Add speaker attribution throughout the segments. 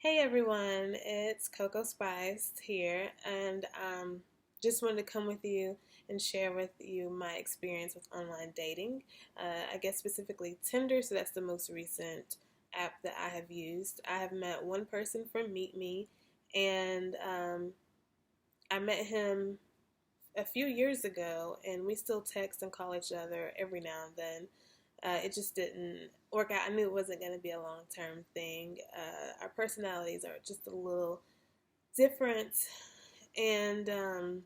Speaker 1: Hey everyone, it's Coco Spice here, and just wanted to come with you and share with you my experience with online dating. I guess specifically Tinder, so that's the most recent app that I have used. I have met one person from Meet Me, and I met him a few years ago, and we still text and call each other every now and then. It just didn't work out. I knew it wasn't going to be a long term thing. Our personalities are just a little different, and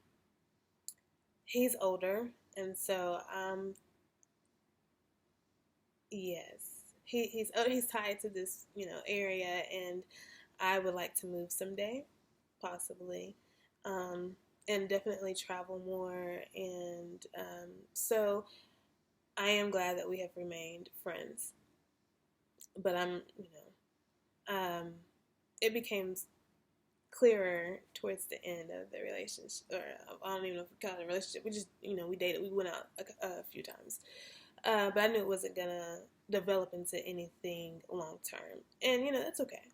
Speaker 1: he's older, and so yes, he's tied to this area, and I would like to move someday, possibly. Um, and definitely travel more, and so I am glad that we have remained friends. But it became clearer towards the end of the relationship, or I don't even know if we call it a relationship. We just, we dated. We went out a few times, but I knew it wasn't gonna develop into anything long term, and that's okay.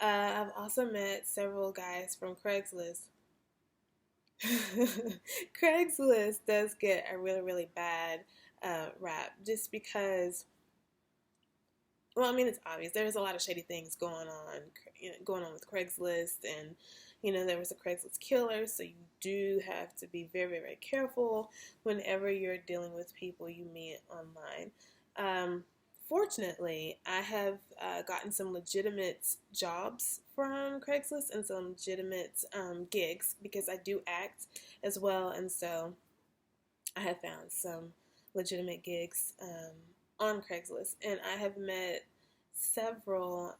Speaker 1: I've also met several guys from Craigslist. Craigslist does get a really, really bad rap just because. Well, I mean, it's obvious. There's a lot of shady things going on with Craigslist, and there was a Craigslist killer. So you do have to be very, very careful whenever you're dealing with people you meet online. Um, Fortunately, I have gotten some legitimate jobs from Craigslist and some legitimate gigs because I do act as well, and so I have found some legitimate gigs on Craigslist, and I have met several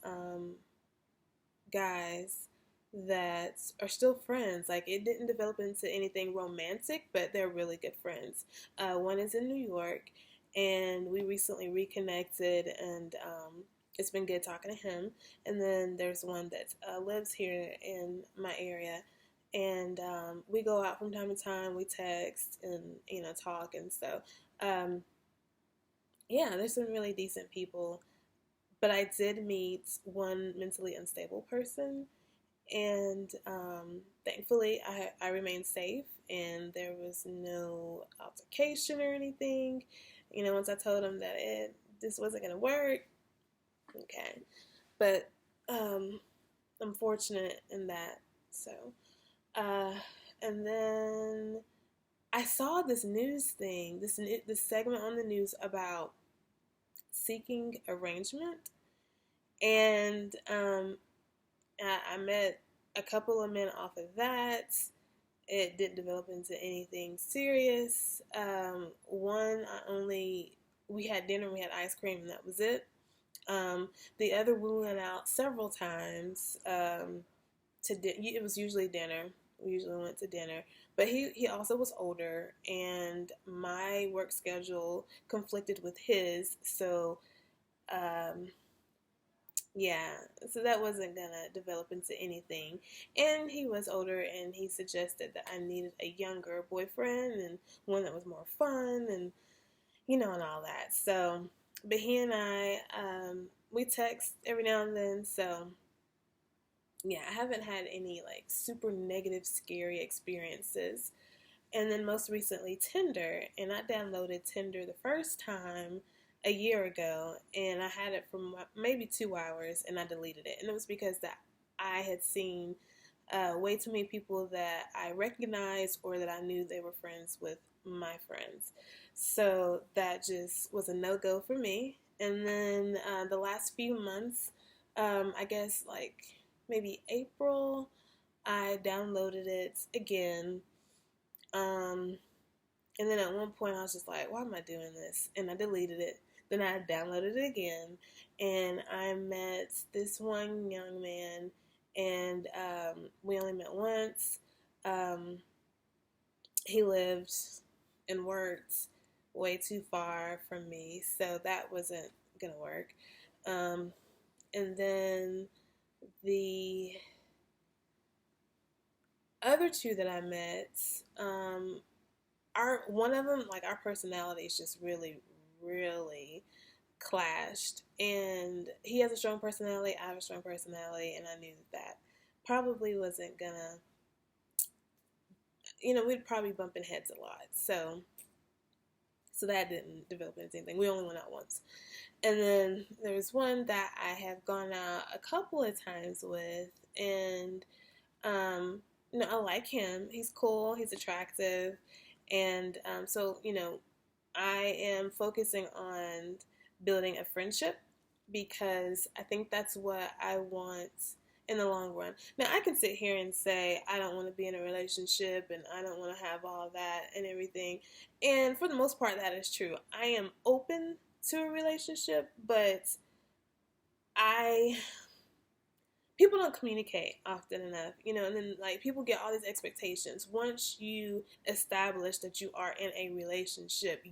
Speaker 1: guys that are still friends. Like, it didn't develop into anything romantic, but they're really good friends. One is in New York, and we recently reconnected, and it's been good talking to him. And then there's one that lives here in my area, and we go out from time to time. We text and talk, and so um, yeah, there's some really decent people. But I did meet one mentally unstable person, and thankfully I remained safe, and there was no altercation or anything. Once I told him that this wasn't gonna work, okay. But I'm fortunate in that. So, uh, and then I saw this news thing, this segment on the news about seeking arrangement, and I met a couple of men off of that. It didn't develop into anything serious. One, we had dinner, we had ice cream, and that was it. The other, we went out several times. It was usually dinner. We usually went to dinner, but he also was older, and my work schedule conflicted with his, so um, yeah, so that wasn't gonna develop into anything. And he was older, and he suggested that I needed a younger boyfriend and one that was more fun, and and all that. So, but he and I, we text every now and then. So, yeah, I haven't had any like super negative, scary experiences. And then most recently Tinder, and I downloaded Tinder the first time a year ago, and I had it for maybe 2 hours, and I deleted it, and it was because that I had seen way too many people that I recognized or that I knew they were friends with my friends, so that just was a no-go for me. And then the last few months, I guess like maybe April, I downloaded it again, um, and then at one point I was just like, why am I doing this? And I deleted it. Then I downloaded it again, and I met this one young man, and we only met once. Um, he lived and worked way too far from me, so that wasn't gonna work. Um, and then the other two that I met, our one of them, like, our personalities just really, really clashed. And he has a strong personality, I have a strong personality, and I knew that probably wasn't gonna, we'd probably bumping heads a lot. So that didn't develop into anything. We only went out once. And then there's one that I have gone out a couple of times with, and I like him. He's cool. He's attractive, and so I am focusing on building a friendship because I think that's what I want in the long run. Now, I can sit here and say I don't want to be in a relationship and I don't want to have all that and everything. And for the most part, that is true. I am open to a relationship, but people don't communicate often enough, and then people get all these expectations. Once you establish that you are in a relationship,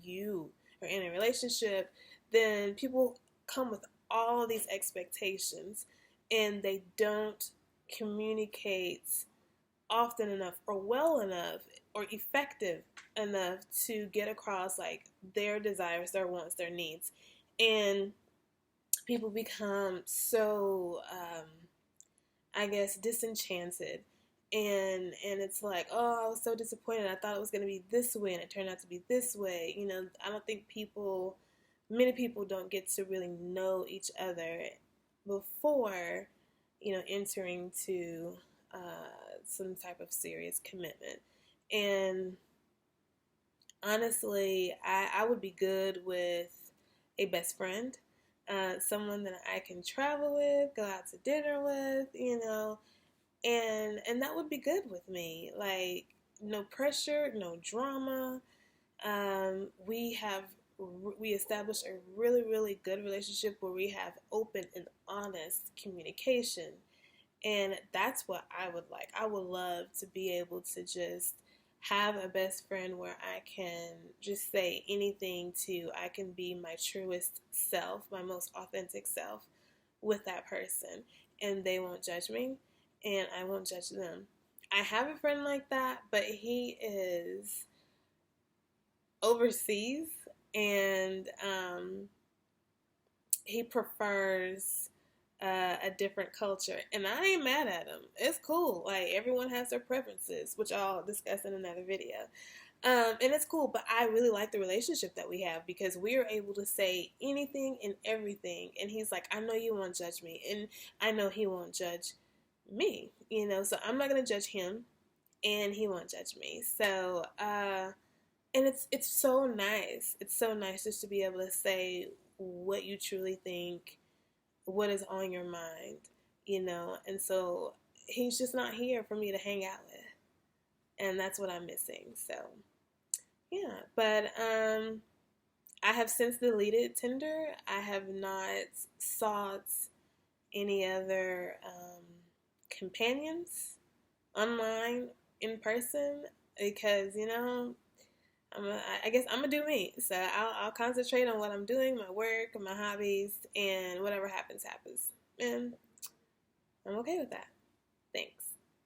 Speaker 1: then people come with all these expectations and they don't communicate often enough or well enough or effective enough to get across their desires, their wants, their needs. And people become so disenchanted, and it's like, oh, I was so disappointed. I thought it was going to be this way, and it turned out to be this way. I don't think many people don't get to really know each other before, entering to some type of serious commitment. And honestly, I would be good with a best friend. Someone that I can travel with, go out to dinner with, and that would be good with me. No pressure, no drama. We established a really, really good relationship where we have open and honest communication. And that's what I would like. I would love to be able to just have a best friend where I can just say anything I can be my truest self, my most authentic self with that person, and they won't judge me and I won't judge them. I have a friend like that, but he is overseas and he prefers a different culture, and I ain't mad at him. It's cool. Everyone has their preferences, which I'll discuss in another video. And it's cool, but I really like the relationship that we have because we are able to say anything and everything. And he's like, I know you won't judge me, and I know he won't judge me, so I'm not going to judge him, and he won't judge me. So, and it's so nice. It's so nice just to be able to say what you truly think, what is on your mind, and so he's just not here for me to hang out with, and that's what I'm missing. So yeah, but I have since deleted Tinder. I have not sought any other companions online in person because I guess I'm gonna do me. So I'll concentrate on what I'm doing, my work, my hobbies, and whatever happens, happens. And I'm okay with that.